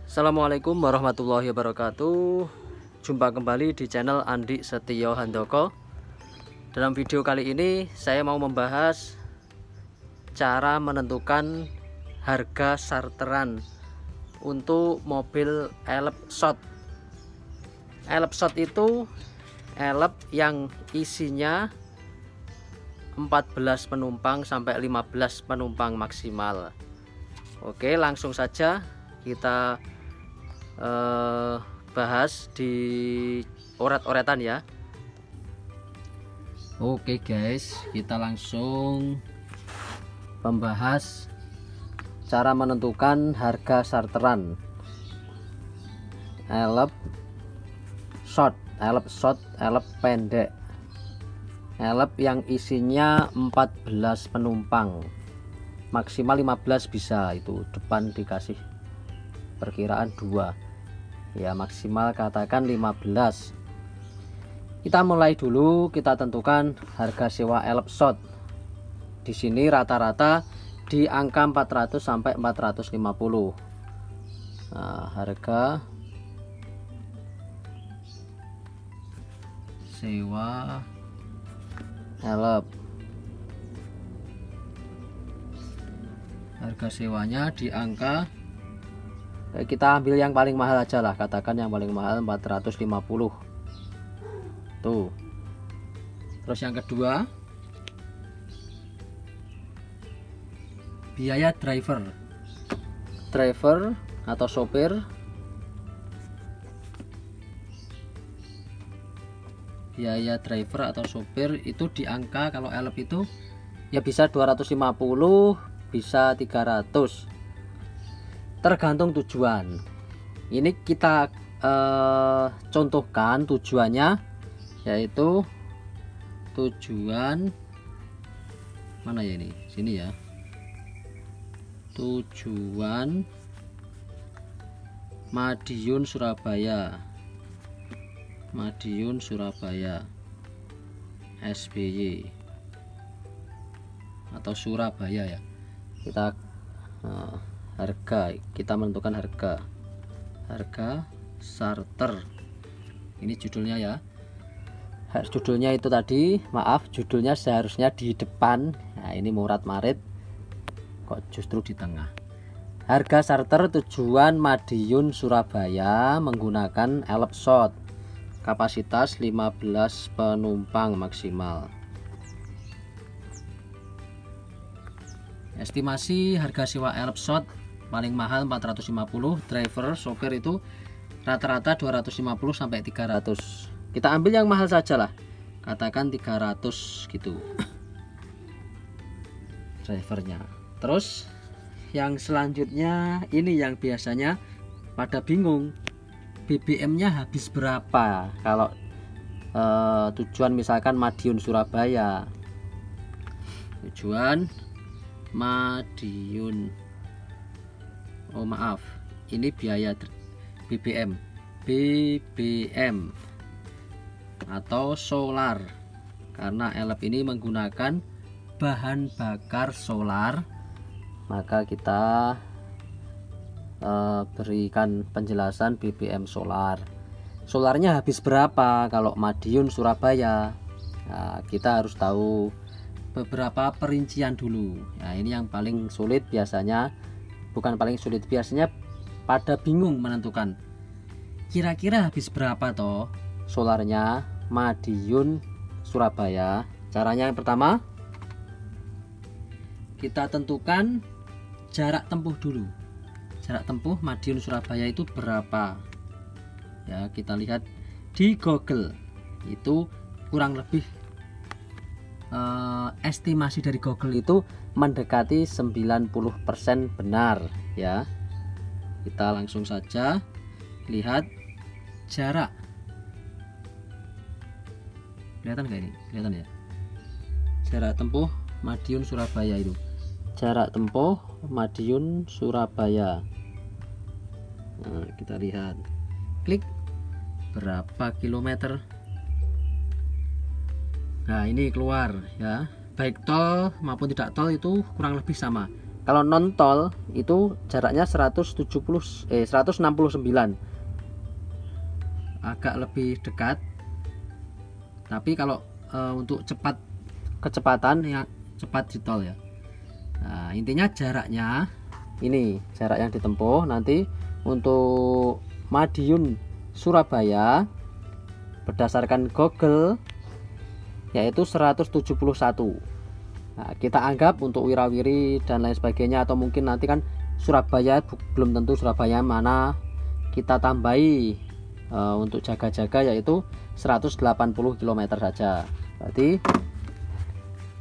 Assalamualaikum warahmatullahi wabarakatuh. Jumpa kembali di channel Andi Setio Handoko. Dalam video kali ini saya mau membahas cara menentukan harga charteran untuk mobil elep shot. Elep shot itu elep yang isinya 14 penumpang sampai 15 penumpang maksimal. Oke, langsung saja kita bahas di oret-oretan ya. Oke guys, kita langsung membahas cara menentukan harga charteran elep short, elep pendek, elep yang isinya 14 penumpang maksimal 15 bisa. Itu depan dikasih perkiraan 2 ya, maksimal katakan 15. Kita mulai dulu, kita tentukan harga sewa elep shot. Di sini rata-rata di angka 400 sampai 450. Nah, harga sewa elep, harga sewanya di angka, kita ambil yang paling mahal aja lah, katakan yang paling mahal 450 tuh. Terus yang kedua, biaya driver atau sopir. Biaya driver atau sopir itu di angka, kalau elep itu ya bisa 250, bisa 300, tergantung tujuan. Ini kita contohkan tujuannya, yaitu tujuan mana ya, ini sini ya, tujuan Madiun Surabaya, Madiun Surabaya SBY atau Surabaya ya. Kita harga, kita menentukan harga charter. Ini judulnya ya, judulnya itu tadi, maaf, judulnya seharusnya di depan. Nah, ini Murad Marid kok justru di tengah. Harga charter tujuan Madiun Surabaya menggunakan elep shot, kapasitas 15 penumpang maksimal. Estimasi harga sewa elep shot paling mahal 450, driver sopir itu rata-rata 250 sampai 300. Kita ambil yang mahal saja lah, katakan 300 gitu drivernya. Terus yang selanjutnya ini yang biasanya pada bingung, BBM-nya habis berapa kalau tujuan misalkan Madiun Surabaya. Tujuan Madiun, oh maaf, ini biaya BBM atau solar, karena elep ini menggunakan bahan bakar solar, maka kita berikan penjelasan BBM solar. Solarnya habis berapa kalau Madiun Surabaya? Nah, kita harus tahu beberapa perincian dulu. Nah, ini yang paling sulit biasanya, bukan paling sulit, biasanya pada bingung menentukan kira-kira habis berapa toh solarnya Madiun Surabaya. Caranya yang pertama, kita tentukan jarak tempuh dulu. Jarak tempuh Madiun Surabaya itu berapa ya, kita lihat di Google. Itu kurang lebih estimasi dari Google itu mendekati 90% benar ya. Kita langsung saja lihat jarak. Kelihatan nggak ini? Kelihatan ya, jarak tempuh Madiun Surabaya itu. Jarak tempuh Madiun Surabaya. Nah, kita lihat, klik berapa kilometer. Nah, ini keluar ya, baik tol maupun tidak tol itu kurang lebih sama. Kalau non tol itu jaraknya 169, agak lebih dekat. Tapi kalau untuk kecepatan yang cepat di tol ya. Nah, intinya jaraknya ini jarak yang ditempuh nanti untuk Madiun Surabaya berdasarkan Google yaitu 171. Nah, kita anggap untuk wirawiri dan lain sebagainya, atau mungkin nanti kan Surabaya belum tentu Surabaya mana, kita tambahi untuk jaga-jaga yaitu 180 km saja. Berarti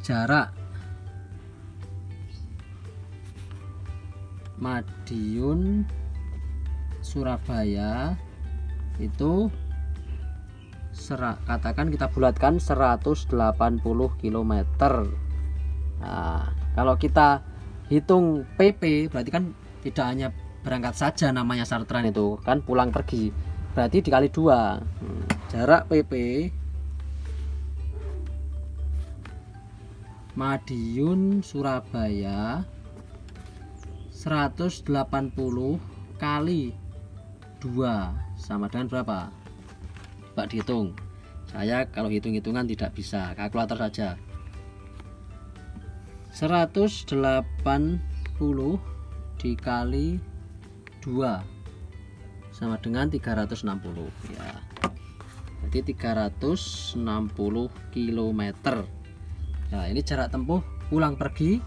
jarak Madiun Surabaya itu katakan kita bulatkan 180 km. Nah, kalau kita hitung PP berarti kan tidak hanya berangkat saja namanya Sartran, itu kan pulang pergi, berarti dikali 2. Jarak PP Madiun Surabaya 180 kali 2 sama dengan berapa? Coba dihitung. Saya kalau hitung-hitungan tidak bisa, kalkulator saja. 180 dikali 2 sama dengan 360 ya. Jadi 360 km. Nah, ini jarak tempuh pulang pergi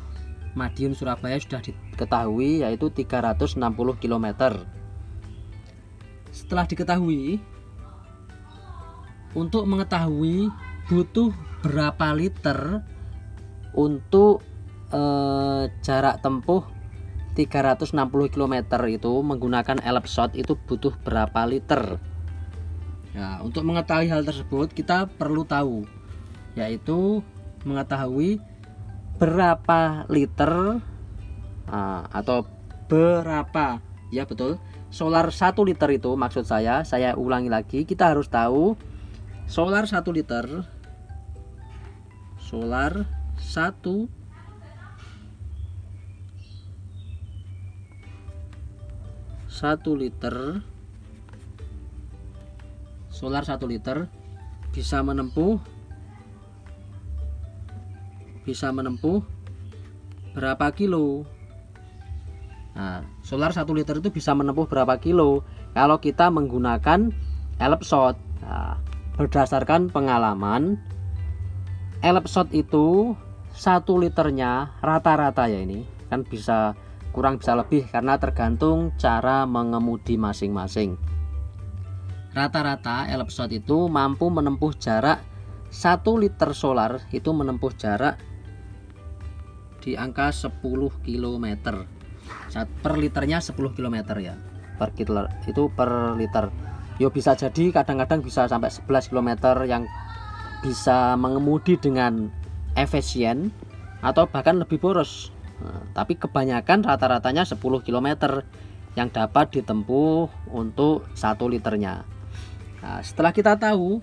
Madiun Surabaya sudah diketahui yaitu 360 km. Setelah diketahui, untuk mengetahui butuh berapa liter untuk jarak tempuh 360 km itu menggunakan Elipsot itu butuh berapa liter. Nah, untuk mengetahui hal tersebut kita perlu tahu yaitu mengetahui berapa liter atau berapa, ya betul, solar 1 liter itu maksud saya ulangi lagi, kita harus tahu solar 1 liter, solar 1 liter, solar 1 liter bisa menempuh berapa kilo. Nah, solar 1 liter itu bisa menempuh berapa kilo kalau kita menggunakan Elipsot. Nah, berdasarkan pengalaman, Elipsot itu 1 liternya rata-rata ya, ini kan bisa kurang bisa lebih karena tergantung cara mengemudi masing-masing. Rata-rata Elipsot itu mampu menempuh jarak 1 liter solar itu menempuh jarak di angka 10 km. Per liternya 10 km ya. Per liter itu per liter. Yo bisa jadi kadang-kadang bisa sampai 11 km yang bisa mengemudi dengan efisien atau bahkan lebih boros. Nah, tapi kebanyakan rata-ratanya 10 km yang dapat ditempuh untuk 1 liternya. Nah, setelah kita tahu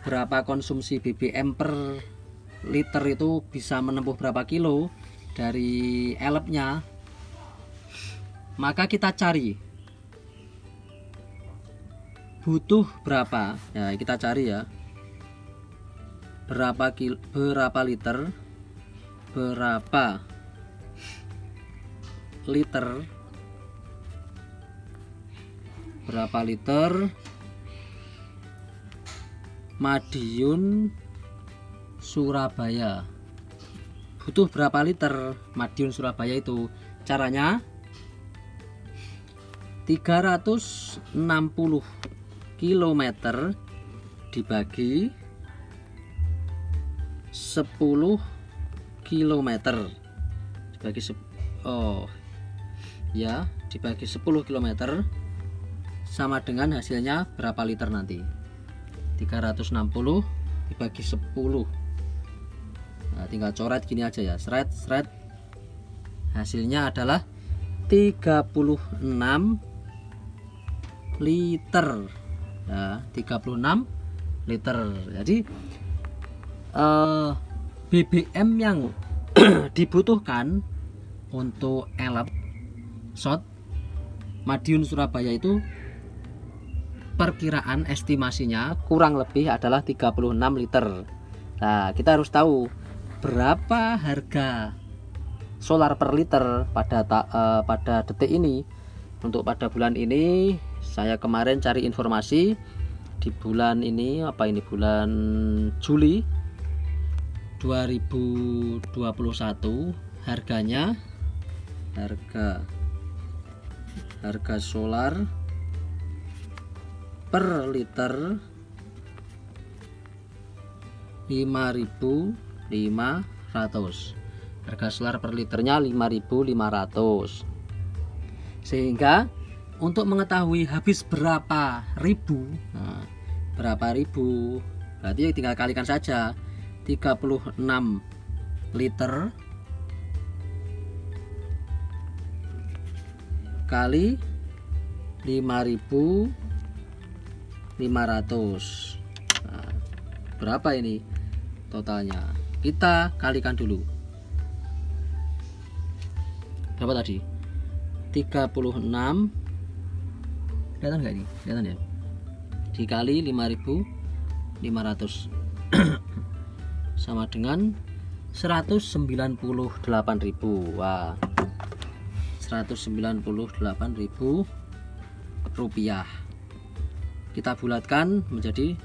berapa konsumsi BBM per liter itu bisa menempuh berapa kilo dari elipnya, maka kita cari butuh berapa. Ya, kita cari ya, berapa liter Madiun Surabaya. Butuh berapa liter Madiun Surabaya itu? Caranya 360 km dibagi 10 km dibagi dibagi 10 km sama dengan hasilnya berapa liter nanti. 360 dibagi 10. Nah, tinggal coret gini aja ya, seret. Hasilnya adalah 36 liter. Ya, 36 liter. Jadi BBM yang dibutuhkan untuk elep shot Madiun Surabaya itu perkiraan estimasinya kurang lebih adalah 36 liter. Nah, kita harus tahu berapa harga solar per liter pada detik ini. Untuk pada bulan ini saya kemarin cari informasi di bulan ini, bulan Juli 2021, harganya harga solar per liter 5.500. Harga solar per liternya 5.500. Sehingga untuk mengetahui habis berapa ribu, berarti tinggal kalikan saja 36 liter kali 5.500. Berapa ini totalnya? Kita kalikan dulu. Berapa tadi? 36. Kelihatan nggak ini? Kelihatan ya? Dikali 5.500 sama dengan 198.000. Wah, 198.000 rupiah. Kita bulatkan menjadi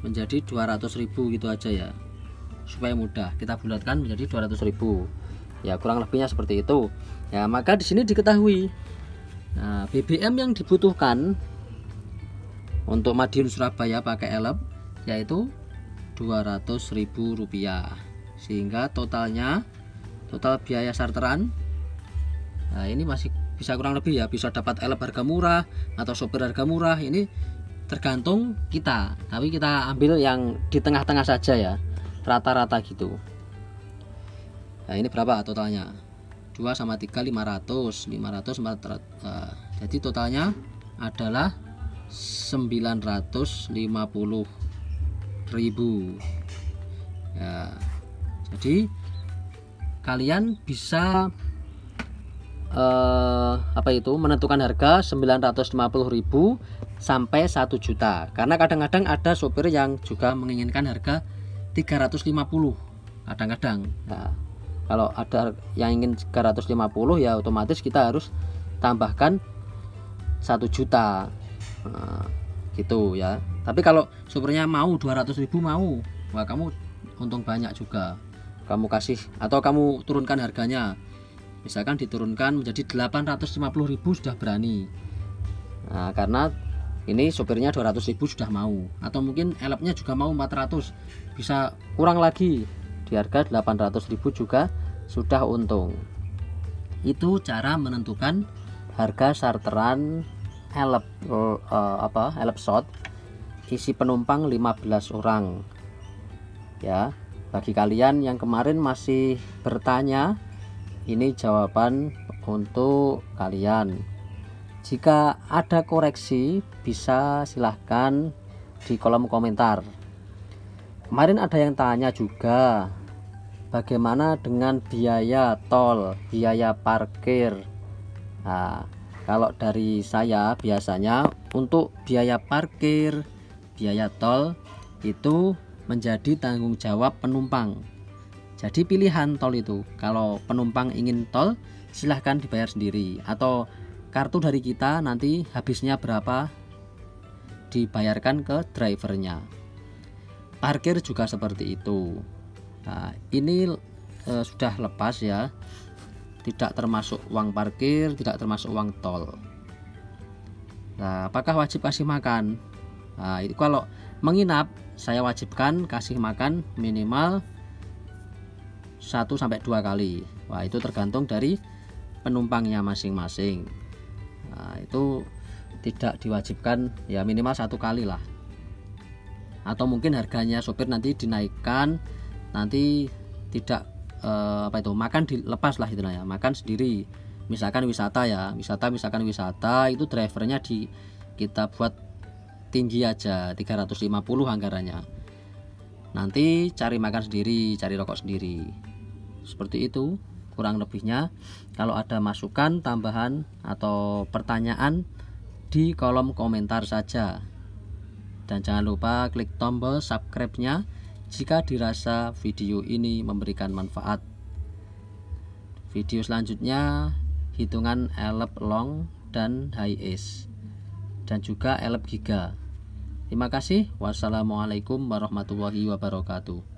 200.000 gitu aja ya, supaya mudah. Kita bulatkan menjadi 200.000. Ya, kurang lebihnya seperti itu. Ya, maka di sini diketahui. Nah, BBM yang dibutuhkan untuk Madiun Surabaya pakai elep yaitu 200.000 rupiah. Sehingga total biaya charteran, nah ini masih bisa kurang lebih ya, bisa dapat elep harga murah atau sopir harga murah. Ini tergantung kita, tapi kita ambil yang di tengah-tengah saja ya, rata-rata gitu. Nah, ini berapa totalnya? 2 sama 3 500, 400. Jadi totalnya adalah 950.000 ya. Jadi kalian bisa menentukan harga 950.000 sampai 1 juta. Karena kadang-kadang ada sopir yang juga menginginkan harga 350 kadang-kadang. Nah, kalau ada yang ingin 350 ya otomatis kita harus tambahkan 1 juta. Nah, gitu ya. Tapi kalau sopirnya mau 200.000 mau, wah kamu untung banyak juga. Kamu kasih atau kamu turunkan harganya. Misalkan diturunkan menjadi 850.000 sudah berani. Nah, karena ini sopirnya 200.000 sudah mau, atau mungkin elepnya juga mau 400, bisa kurang lagi di harga 800.000 juga sudah untung. Itu cara menentukan harga charteran elep elep shot isi penumpang 15 orang ya. Bagi kalian yang kemarin masih bertanya, ini jawaban untuk kalian. Jika ada koreksi bisa silahkan di kolom komentar. Kemarin ada yang tanya juga, bagaimana dengan biaya tol, biaya parkir. Nah, kalau dari saya biasanya untuk biaya parkir, biaya tol itu menjadi tanggung jawab penumpang. Jadi pilihan tol itu, kalau penumpang ingin tol silahkan dibayar sendiri, atau kartu dari kita nanti habisnya berapa dibayarkan ke drivernya. Parkir juga seperti itu. Nah, ini sudah lepas ya, tidak termasuk uang parkir, tidak termasuk uang tol. Nah, apakah wajib kasih makan? Nah, itu kalau menginap saya wajibkan kasih makan minimal 1-2 kali. Wah, itu tergantung dari penumpangnya masing-masing. Nah, itu tidak diwajibkan, ya minimal 1 kali lah. Atau mungkin harganya sopir nanti dinaikkan, nanti tidak makan dilepas lah istilahnya, makan sendiri. Misalkan wisata ya, misalkan wisata itu drivernya kita buat tinggi aja 350 anggarannya. Nanti cari makan sendiri, cari rokok sendiri. Seperti itu. kurang lebihnya. Kalau ada masukan, tambahan, atau pertanyaan, di kolom komentar saja. Dan jangan lupa klik tombol subscribe-nya jika dirasa video ini memberikan manfaat. Video selanjutnya hitungan elep long dan high ace, dan juga elep giga. Terima kasih. Wassalamualaikum warahmatullahi wabarakatuh.